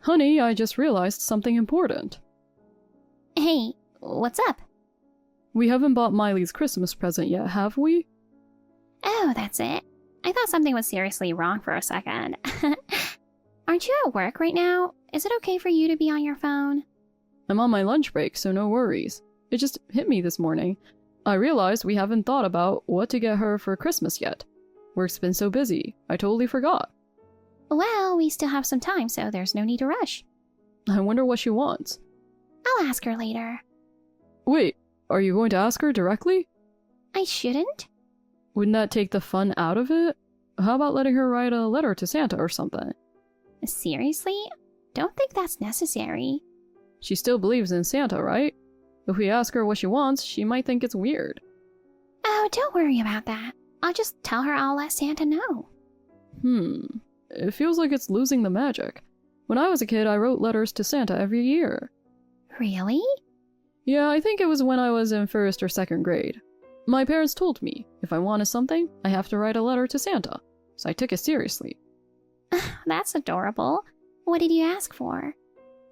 Honey, I just realized something important. Hey, what's up? We haven't bought Miley's Christmas present yet, have we? Oh, that's it. I thought something was seriously wrong for a second. Aren't you at work right now? Is it okay for you to be on your phone? I'm on my lunch break, so no worries. It just hit me this morning. I realized we haven't thought about what to get her for Christmas yet. Work's been so busy, I totally forgot. Well, we still have some time, so there's no need to rush. I wonder what she wants. I'll ask her later. Wait, are you going to ask her directly? I shouldn't? Wouldn't that take the fun out of it? How about letting her write a letter to Santa or something? Seriously? Don't think that's necessary. She still believes in Santa, right? If we ask her what she wants, she might think it's weird. Oh, don't worry about that. I'll just tell her I'll let Santa know. It feels like it's losing the magic. When I was a kid, I wrote letters to Santa every year. Really? Yeah, I think it was when I was in 1st or 2nd grade. My parents told me, if I wanted something, I have to write a letter to Santa, so I took it seriously. That's adorable. What did you ask for?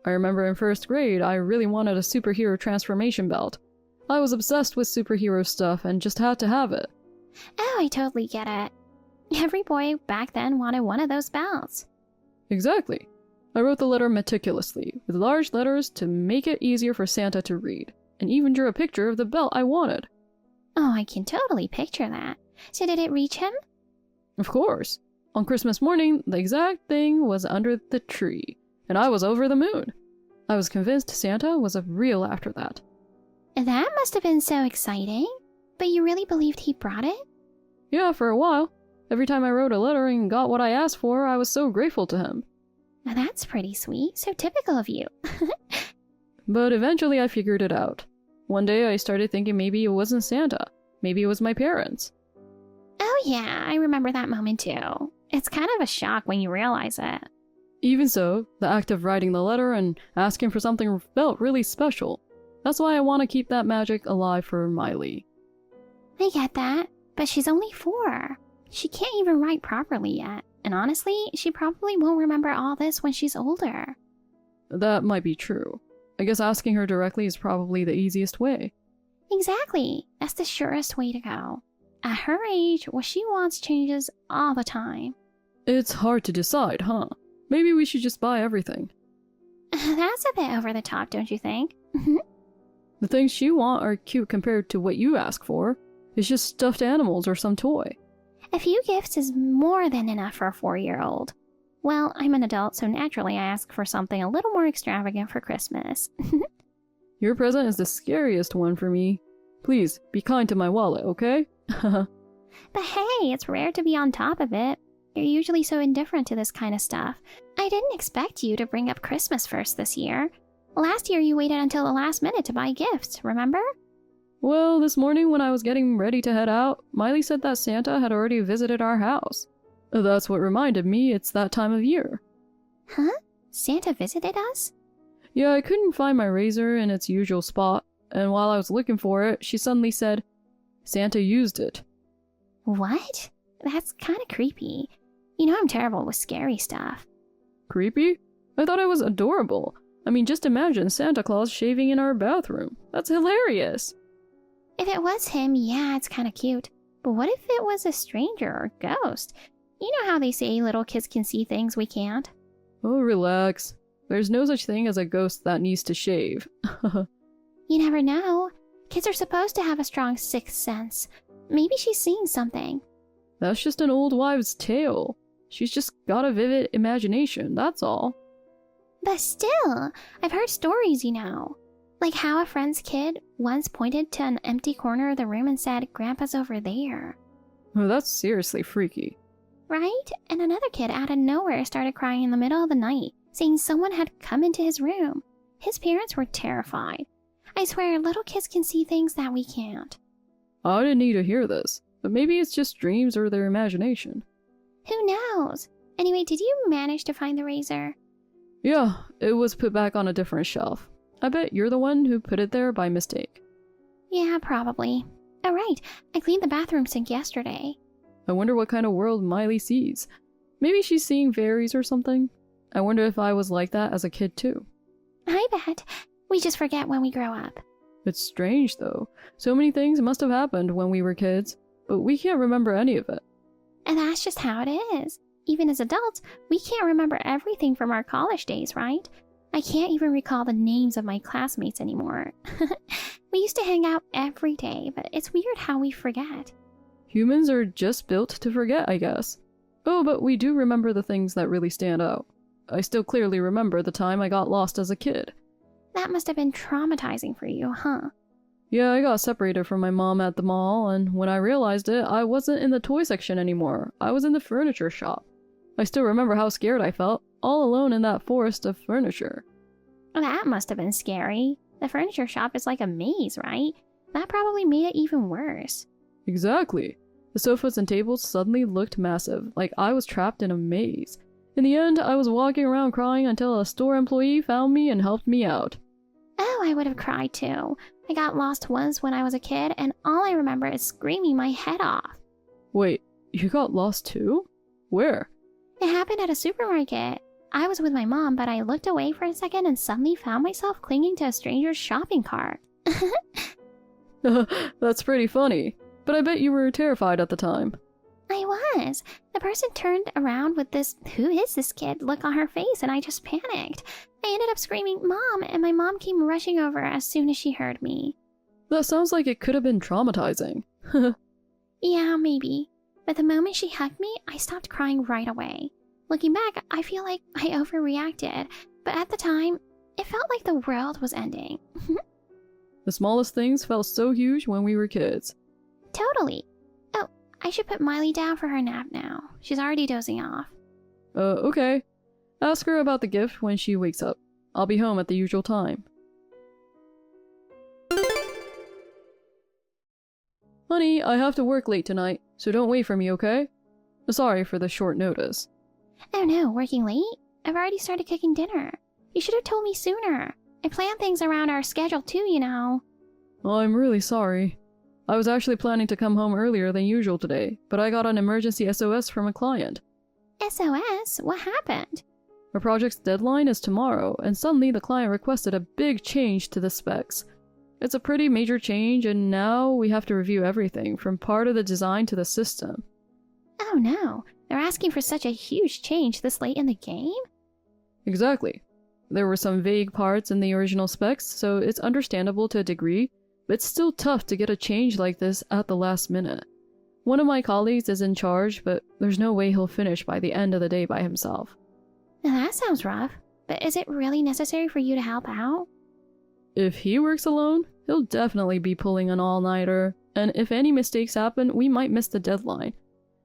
I remember in 1st grade, I really wanted a superhero transformation belt. I was obsessed with superhero stuff and just had to have it. Oh, I totally get it. Every boy back then wanted one of those belts. Exactly. I wrote the letter meticulously, with large letters to make it easier for Santa to read, and even drew a picture of the belt I wanted. Oh, I can totally picture that. So did it reach him? Of course. On Christmas morning, the exact thing was under the tree, and I was over the moon. I was convinced Santa was real after that. That must have been so exciting. But you really believed he brought it? Yeah, for a while. Every time I wrote a letter and got what I asked for, I was so grateful to him. Now that's pretty sweet. So typical of you. But eventually I figured it out. One day I started thinking maybe it wasn't Santa. Maybe it was my parents. Oh yeah, I remember that moment too. It's kind of a shock when you realize it. Even so, the act of writing the letter and asking for something felt really special. That's why I want to keep that magic alive for Miley. I get that, but she's only 4. She can't even write properly yet, and honestly, she probably won't remember all this when she's older. That might be true. I guess asking her directly is probably the easiest way. Exactly, that's the surest way to go. At her age, what she wants changes all the time. It's hard to decide, huh? Maybe we should just buy everything. That's a bit over the top, don't you think? The things she wants are cute compared to what you ask for. It's just stuffed animals or some toy. A few gifts is more than enough for a 4-year-old. Well, I'm an adult, so naturally I ask for something a little more extravagant for Christmas. Your present is the scariest one for me. Please, be kind to my wallet, okay? But hey, it's rare to be on top of it. You're usually so indifferent to this kind of stuff. I didn't expect you to bring up Christmas first this year. Last year you waited until the last minute to buy gifts, remember? Well, this morning when I was getting ready to head out, Miley said that Santa had already visited our house. That's what reminded me it's that time of year. Huh? Santa visited us? Yeah, I couldn't find my razor in its usual spot, and while I was looking for it, she suddenly said, Santa used it. What? That's kind of creepy. You know I'm terrible with scary stuff. Creepy? I thought it was adorable. I mean, just imagine Santa Claus shaving in our bathroom. That's hilarious. If it was him, yeah, it's kind of cute. But what if it was a stranger or ghost? You know how they say little kids can see things we can't? Oh, relax. There's no such thing as a ghost that needs to shave. You never know. Kids are supposed to have a strong sixth sense. Maybe she's seeing something. That's just an old wives' tale. She's just got a vivid imagination, that's all. But still, I've heard stories, you know. Like how a friend's kid once pointed to an empty corner of the room and said, Grandpa's over there. Oh, that's seriously freaky. Right? And another kid out of nowhere started crying in the middle of the night, saying someone had come into his room. His parents were terrified. I swear, little kids can see things that we can't. I didn't need to hear this, but maybe it's just dreams or their imagination. Who knows? Anyway, did you manage to find the razor? Yeah, it was put back on a different shelf. I bet you're the one who put it there by mistake. Yeah, probably. Oh right, I cleaned the bathroom sink yesterday. I wonder what kind of world Miley sees. Maybe she's seeing fairies or something. I wonder if I was like that as a kid too. I bet. We just forget when we grow up. It's strange though. So many things must have happened when we were kids, but we can't remember any of it. And that's just how it is. Even as adults, we can't remember everything from our college days, right? I can't even recall the names of my classmates anymore. We used to hang out every day, but it's weird how we forget. Humans are just built to forget, I guess. Oh, but we do remember the things that really stand out. I still clearly remember the time I got lost as a kid. That must have been traumatizing for you, huh? Yeah, I got separated from my mom at the mall, and when I realized it, I wasn't in the toy section anymore. I was in the furniture shop. I still remember how scared I felt, all alone in that forest of furniture. That must have been scary. The furniture shop is like a maze, right? That probably made it even worse. Exactly. The sofas and tables suddenly looked massive, like I was trapped in a maze. In the end, I was walking around crying until a store employee found me and helped me out. Oh, I would have cried too. I got lost once when I was a kid, and all I remember is screaming my head off. Wait, you got lost too? Where? It happened at a supermarket. I was with my mom, but I looked away for a second and suddenly found myself clinging to a stranger's shopping cart. That's pretty funny. But I bet you were terrified at the time. I was. The person turned around with this "who is this kid" look on her face, and I just panicked. I ended up screaming "Mom," and my mom came rushing over as soon as she heard me. That sounds like it could have been traumatizing. Yeah, maybe. But the moment she hugged me, I stopped crying right away. Looking back, I feel like I overreacted, but at the time, it felt like the world was ending. The smallest things felt so huge when we were kids. Totally. Oh, I should put Miley down for her nap now. She's already dozing off. Okay. Ask her about the gift when she wakes up. I'll be home at the usual time. Honey, I have to work late tonight, so don't wait for me, okay? Sorry for the short notice. Oh no, working late? I've already started cooking dinner. You should have told me sooner. I plan things around our schedule too, you know. I'm really sorry. I was actually planning to come home earlier than usual today, but I got an emergency SOS from a client. SOS? What happened? Our project's deadline is tomorrow, and suddenly the client requested a big change to the specs. It's a pretty major change, and now we have to review everything, from part of the design to the system. Oh no, they're asking for such a huge change this late in the game? Exactly. There were some vague parts in the original specs, so it's understandable to a degree, but it's still tough to get a change like this at the last minute. One of my colleagues is in charge, but there's no way he'll finish by the end of the day by himself. Now that sounds rough, but is it really necessary for you to help out? If he works alone, he'll definitely be pulling an all-nighter, and if any mistakes happen, we might miss the deadline.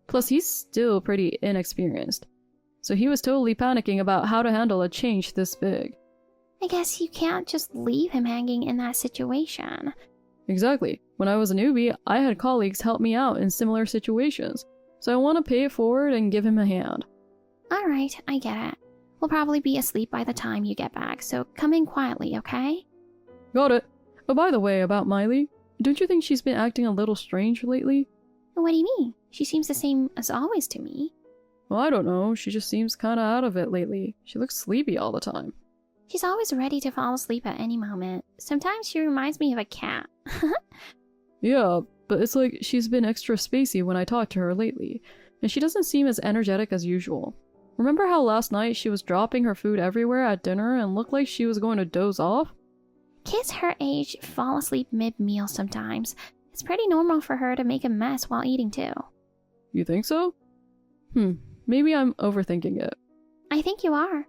Plus, he's still pretty inexperienced, so he was totally panicking about how to handle a change this big. I guess you can't just leave him hanging in that situation. Exactly. When I was a newbie, I had colleagues help me out in similar situations, so I want to pay it forward and give him a hand. Alright, I get it. We'll probably be asleep by the time you get back, so come in quietly, okay? Got it. Oh, by the way, about Miley, don't you think she's been acting a little strange lately? What do you mean? She seems the same as always to me. Well, I don't know. She just seems kinda out of it lately. She looks sleepy all the time. She's always ready to fall asleep at any moment. Sometimes she reminds me of a cat. Yeah, but it's like she's been extra spacey when I talk to her lately, and she doesn't seem as energetic as usual. Remember how last night she was dropping her food everywhere at dinner and looked like she was going to doze off? Kids her age fall asleep mid-meal sometimes. It's pretty normal for her to make a mess while eating too. You think so? Maybe I'm overthinking it. I think you are.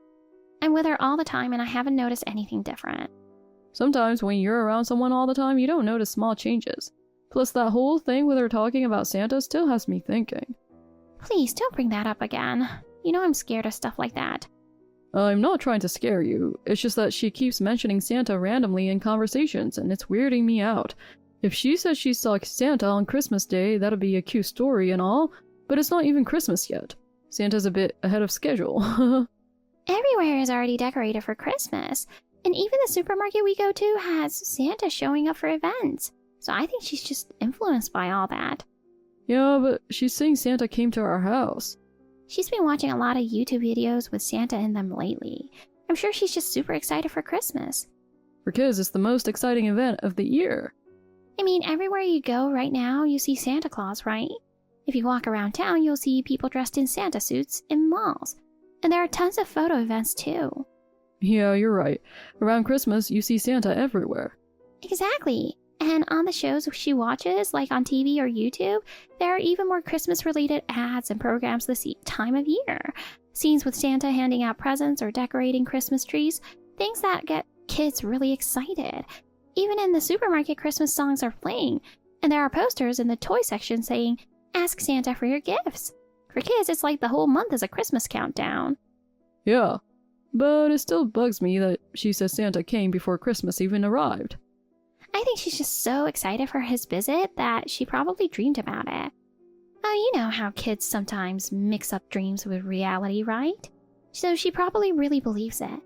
I'm with her all the time and I haven't noticed anything different. Sometimes when you're around someone all the time, you don't notice small changes. Plus that whole thing with her talking about Santa still has me thinking. Please don't bring that up again. You know I'm scared of stuff like that. I'm not trying to scare you, it's just that she keeps mentioning Santa randomly in conversations and it's weirding me out. If she says she saw Santa on Christmas Day, that'd be a cute story and all, but it's not even Christmas yet. Santa's a bit ahead of schedule. Everywhere is already decorated for Christmas, and even the supermarket we go to has Santa showing up for events, so I think she's just influenced by all that. Yeah, but she's saying Santa came to our house. She's been watching a lot of YouTube videos with Santa in them lately. I'm sure she's just super excited for Christmas. For kids, it's the most exciting event of the year. I mean, everywhere you go right now, you see Santa Claus, right? If you walk around town, you'll see people dressed in Santa suits in malls. And there are tons of photo events too. Yeah, you're right. Around Christmas, you see Santa everywhere. Exactly. And on the shows she watches, like on TV or YouTube, there are even more Christmas-related ads and programs this time of year. Scenes with Santa handing out presents or decorating Christmas trees, things that get kids really excited. Even in the supermarket, Christmas songs are playing, and there are posters in the toy section saying, "Ask Santa for your gifts." For kids, it's like the whole month is a Christmas countdown. Yeah, but it still bugs me that she says Santa came before Christmas even arrived. I think she's just so excited for his visit that she probably dreamed about it. Oh, you know how kids sometimes mix up dreams with reality, right? So she probably really believes it.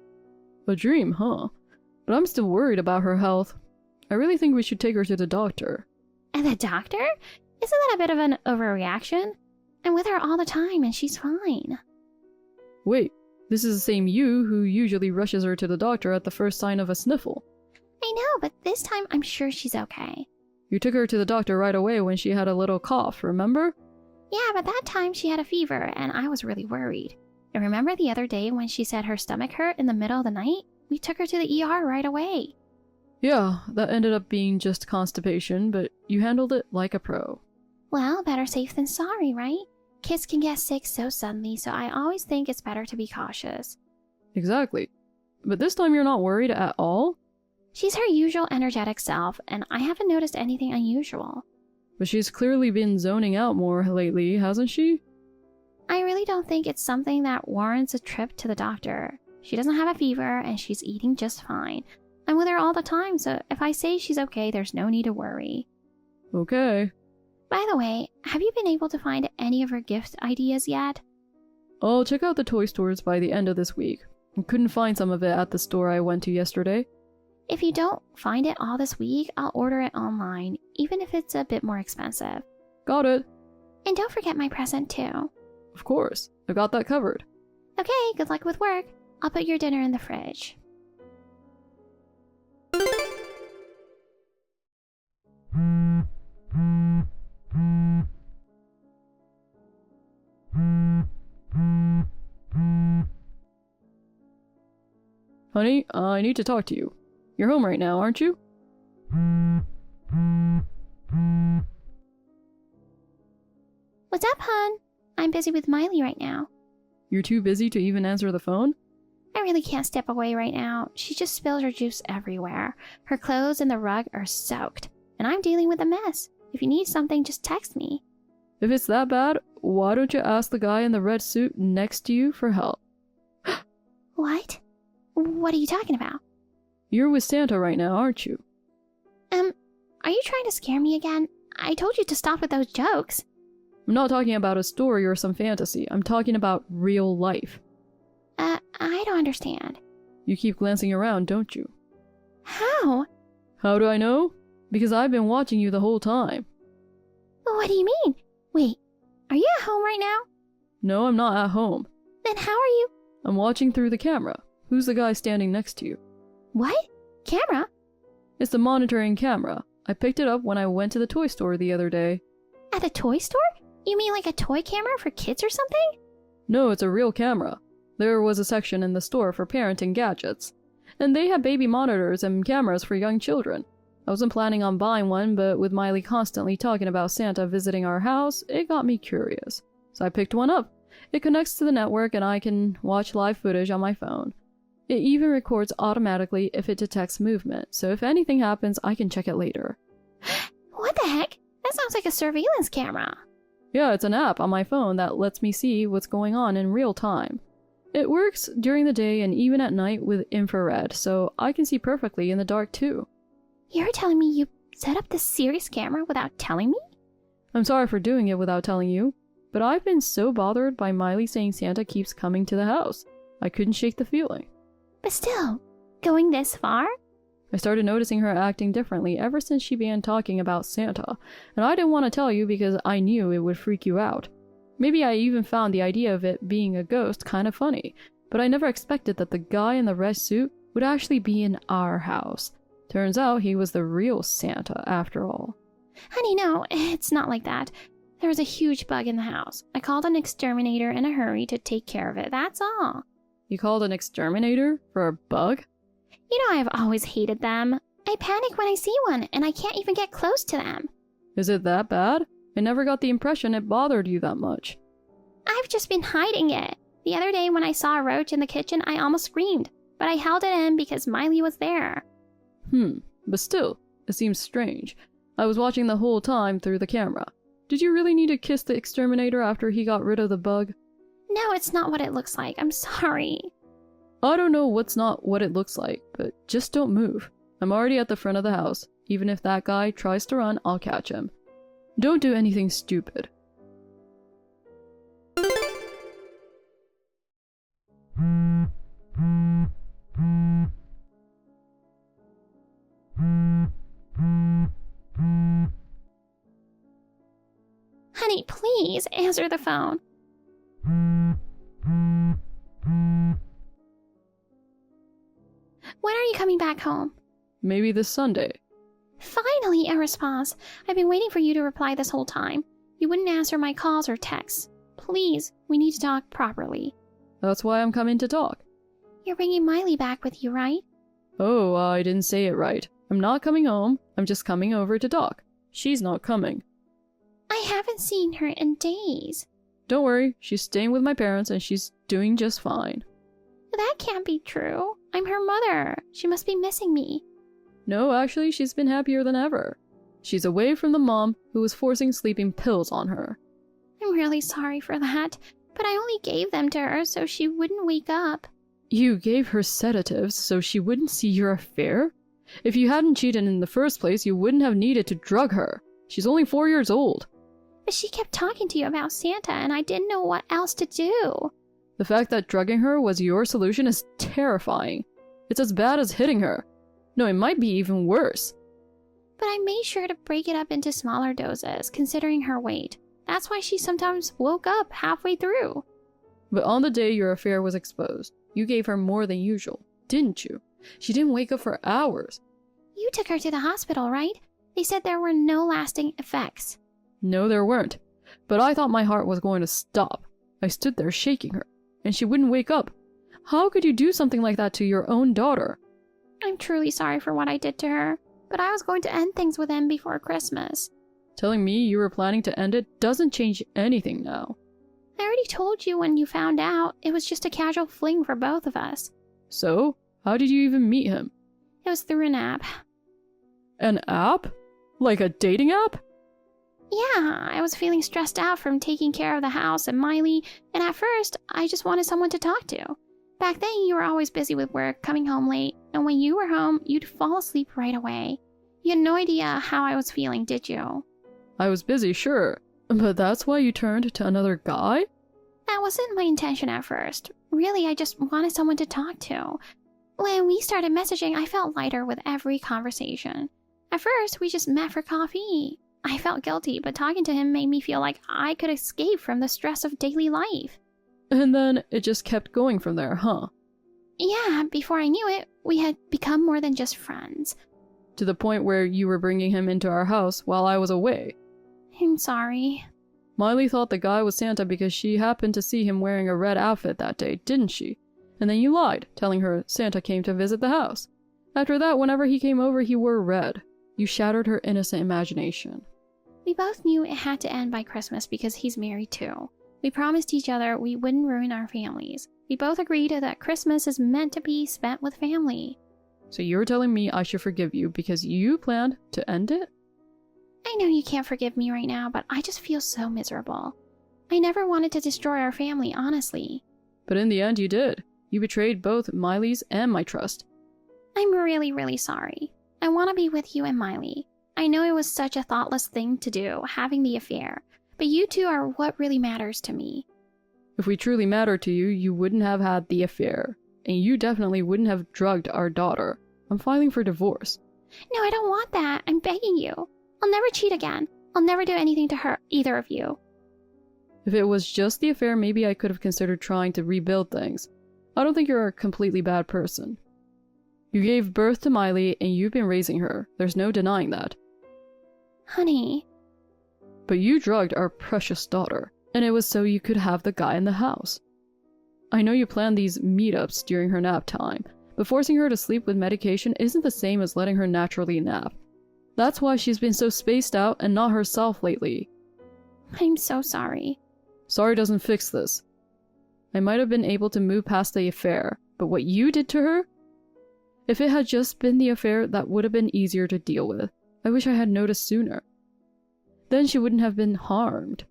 A dream, huh? But I'm still worried about her health. I really think we should take her to the doctor. And the doctor? Isn't that a bit of an overreaction? I'm with her all the time and she's fine. Wait, this is the same you who usually rushes her to the doctor at the first sign of a sniffle. I know, but this time I'm sure she's okay. You took her to the doctor right away when she had a little cough, remember? Yeah, but that time she had a fever and I was really worried. And remember the other day when she said her stomach hurt in the middle of the night? We took her to the ER right away. Yeah, that ended up being just constipation, but you handled it like a pro. Well, better safe than sorry, right? Kids can get sick so suddenly, so I always think it's better to be cautious. Exactly. But this time you're not worried at all? She's her usual energetic self, and I haven't noticed anything unusual. But she's clearly been zoning out more lately, hasn't she? I really don't think it's something that warrants a trip to the doctor. She doesn't have a fever, and she's eating just fine. I'm with her all the time, so if I say she's okay, there's no need to worry. Okay. By the way, have you been able to find any of her gift ideas yet? I'll check out the toy stores by the end of this week. I couldn't find some of it at the store I went to yesterday. If you don't find it all this week, I'll order it online, even if it's a bit more expensive. Got it. And don't forget my present too. Of course. I got that covered. Okay, good luck with work. I'll put your dinner in the fridge. Honey, I need to talk to you. You're home right now, aren't you? What's up, hon? I'm busy with Miley right now. You're too busy to even answer the phone? I really can't step away right now. She just spills her juice everywhere. Her clothes and the rug are soaked, and I'm dealing with a mess. If you need something, just text me. If it's that bad, why don't you ask the guy in the red suit next to you for help? What? What are you talking about? You're with Santa right now, aren't you? Are you trying to scare me again? I told you to stop with those jokes. I'm not talking about a story or some fantasy. I'm talking about real life. I don't understand. You keep glancing around, don't you? How? How do I know? Because I've been watching you the whole time. What do you mean? Wait, are you at home right now? No, I'm not at home. Then how are you? I'm watching through the camera. Who's the guy standing next to you? What? Camera? It's the monitoring camera. I picked it up when I went to the toy store the other day. At the toy store? You mean like a toy camera for kids or something? No, it's a real camera. There was a section in the store for parenting gadgets. And they had baby monitors and cameras for young children. I wasn't planning on buying one, but with Miley constantly talking about Santa visiting our house, it got me curious. So I picked one up. It connects to the network and I can watch live footage on my phone. It even records automatically if it detects movement, so if anything happens, I can check it later. What the heck? That sounds like a surveillance camera. Yeah, it's an app on my phone that lets me see what's going on in real time. It works during the day and even at night with infrared, so I can see perfectly in the dark too. You're telling me you set up this serious camera without telling me? I'm sorry for doing it without telling you, but I've been so bothered by Miley saying Santa keeps coming to the house. I couldn't shake the feeling. But still, going this far? I started noticing her acting differently ever since she began talking about Santa, and I didn't want to tell you because I knew it would freak you out. Maybe I even found the idea of it being a ghost kind of funny, but I never expected that the guy in the red suit would actually be in our house. Turns out he was the real Santa after all. Honey, no, it's not like that. There was a huge bug in the house. I called an exterminator in a hurry to take care of it, that's all. You called an exterminator for a bug? You know I've always hated them. I panic when I see one, and I can't even get close to them. Is it that bad? I never got the impression it bothered you that much. I've just been hiding it. The other day when I saw a roach in the kitchen, I almost screamed, but I held it in because Miley was there. But still, it seems strange. I was watching the whole time through the camera. Did you really need to kiss the exterminator after he got rid of the bug? No, it's not what it looks like. I'm sorry. I don't know what's not what it looks like, but just don't move. I'm already at the front of the house. Even if that guy tries to run, I'll catch him. Don't do anything stupid. Honey, please answer the phone. When are you coming back home? Maybe this Sunday. Finally, a response. I've been waiting for you to reply this whole time. You wouldn't answer my calls or texts. Please, we need to talk properly. That's why I'm coming to talk. You're bringing Miley back with you, right? Oh, I didn't say it right. I'm not coming home. I'm just coming over to talk. She's not coming. I haven't seen her in days. Don't worry, she's staying with my parents and she's doing just fine. That can't be true. I'm her mother. She must be missing me. No, actually, she's been happier than ever. She's away from the mom who was forcing sleeping pills on her. I'm really sorry for that, but I only gave them to her so she wouldn't wake up. You gave her sedatives so she wouldn't see your affair? If you hadn't cheated in the first place, you wouldn't have needed to drug her. She's only 4 years old. But she kept talking to you about Santa, and I didn't know what else to do. The fact that drugging her was your solution is terrifying. It's as bad as hitting her. No, it might be even worse. But I made sure to break it up into smaller doses, considering her weight. That's why she sometimes woke up halfway through. But on the day your affair was exposed, you gave her more than usual, didn't you? She didn't wake up for hours. You took her to the hospital, right? They said there were no lasting effects. No, there weren't. But I thought my heart was going to stop. I stood there shaking her, and she wouldn't wake up. How could you do something like that to your own daughter? I'm truly sorry for what I did to her, but I was going to end things with him before Christmas. Telling me you were planning to end it doesn't change anything now. I already told you when you found out. It was just a casual fling for both of us. So, how did you even meet him? It was through an app. An app? Like a dating app? Yeah, I was feeling stressed out from taking care of the house and Miley, and at first, I just wanted someone to talk to. Back then, you were always busy with work, coming home late, and when you were home, you'd fall asleep right away. You had no idea how I was feeling, did you? I was busy, sure. But that's why you turned to another guy? That wasn't my intention at first. Really, I just wanted someone to talk to. When we started messaging, I felt lighter with every conversation. At first, we just met for coffee. I felt guilty, but talking to him made me feel like I could escape from the stress of daily life. And then it just kept going from there, huh? Yeah, before I knew it, we had become more than just friends. To the point where you were bringing him into our house while I was away. I'm sorry. Miley thought the guy was Santa because she happened to see him wearing a red outfit that day, didn't she? And then you lied, telling her Santa came to visit the house. After that, whenever he came over, he wore red. You shattered her innocent imagination. We both knew it had to end by Christmas because he's married too. We promised each other we wouldn't ruin our families. We both agreed that Christmas is meant to be spent with family. So you're telling me I should forgive you because you planned to end it? I know you can't forgive me right now, but I just feel so miserable. I never wanted to destroy our family, honestly. But in the end, you did. You betrayed both Miley's and my trust. I'm really, really sorry. I want to be with you and Miley. I know it was such a thoughtless thing to do, having the affair, but you two are what really matters to me. If we truly mattered to you, you wouldn't have had the affair. And you definitely wouldn't have drugged our daughter. I'm filing for divorce. No, I don't want that. I'm begging you. I'll never cheat again. I'll never do anything to hurt either of you. If it was just the affair, maybe I could have considered trying to rebuild things. I don't think you're a completely bad person. You gave birth to Miley and you've been raising her. There's no denying that. Honey. But you drugged our precious daughter, and it was so you could have the guy in the house. I know you planned these meetups during her nap time, but forcing her to sleep with medication isn't the same as letting her naturally nap. That's why she's been so spaced out and not herself lately. I'm so sorry. Sorry doesn't fix this. I might have been able to move past the affair, but what you did to her? If it had just been the affair, that would have been easier to deal with. I wish I had noticed sooner. Then she wouldn't have been harmed.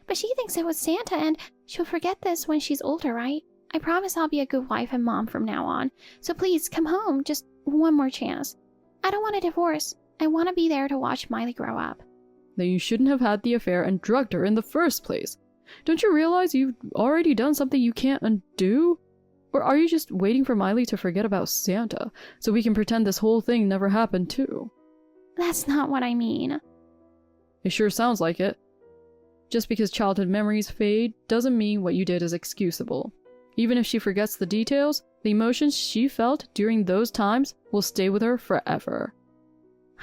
But she thinks it was Santa, and she'll forget this when she's older, right? I promise I'll be a good wife and mom from now on. So please, come home. Just one more chance. I don't want a divorce. I want to be there to watch Miley grow up. Then you shouldn't have had the affair and drugged her in the first place. Don't you realize you've already done something you can't undo? Or are you just waiting for Miley to forget about Santa, so we can pretend this whole thing never happened too? That's not what I mean. It sure sounds like it. Just because childhood memories fade doesn't mean what you did is excusable. Even if she forgets the details, the emotions she felt during those times will stay with her forever.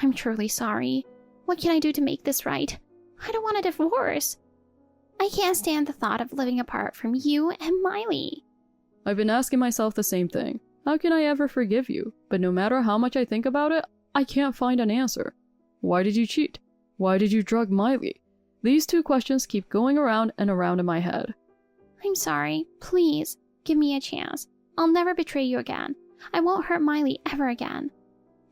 I'm truly sorry. What can I do to make this right? I don't want a divorce. I can't stand the thought of living apart from you and Miley. I've been asking myself the same thing. How can I ever forgive you? But no matter how much I think about it, I can't find an answer. Why did you cheat? Why did you drug Miley? These two questions keep going around and around in my head. I'm sorry. Please, give me a chance. I'll never betray you again. I won't hurt Miley ever again.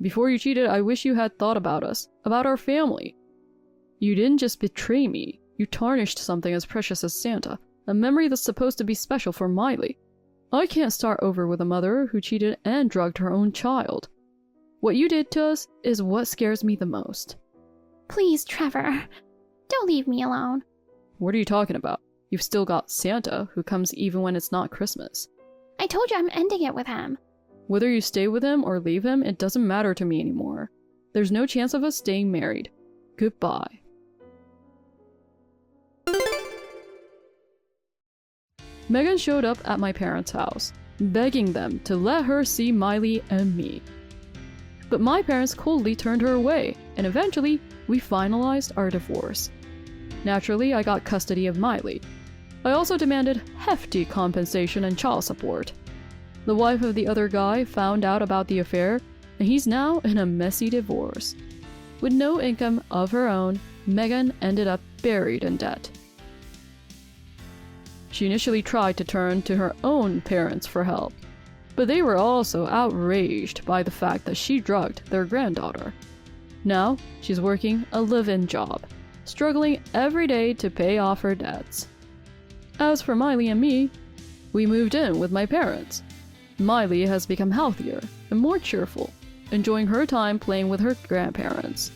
Before you cheated, I wish you had thought about us, about our family. You didn't just betray me. You tarnished something as precious as Santa, a memory that's supposed to be special for Miley. I can't start over with a mother who cheated and drugged her own child. What you did to us is what scares me the most. Please, Trevor. Don't leave me alone. What are you talking about? You've still got Santa, who comes even when it's not Christmas. I told you I'm ending it with him. Whether you stay with him or leave him, it doesn't matter to me anymore. There's no chance of us staying married. Goodbye. Megan showed up at my parents' house, begging them to let her see Miley and me. But my parents coldly turned her away, and eventually, we finalized our divorce. Naturally, I got custody of Miley. I also demanded hefty compensation and child support. The wife of the other guy found out about the affair, and he's now in a messy divorce. With no income of her own, Megan ended up buried in debt. She initially tried to turn to her own parents for help, but they were also outraged by the fact that she drugged their granddaughter. Now, she's working a live-in job, struggling every day to pay off her debts. As for Miley and me, we moved in with my parents. Miley has become healthier and more cheerful, enjoying her time playing with her grandparents.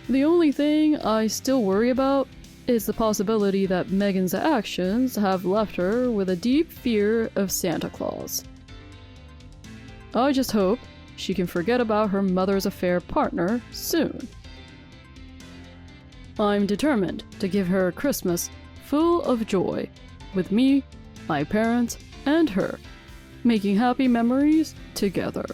The only thing I still worry about is the possibility that Megan's actions have left her with a deep fear of Santa Claus. I just hope she can forget about her mother's affair partner soon. I'm determined to give her a Christmas full of joy, with me, my parents, and her, making happy memories together.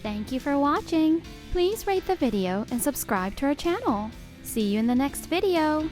Thank you for watching. Please rate the video and subscribe to our channel. See you in the next video.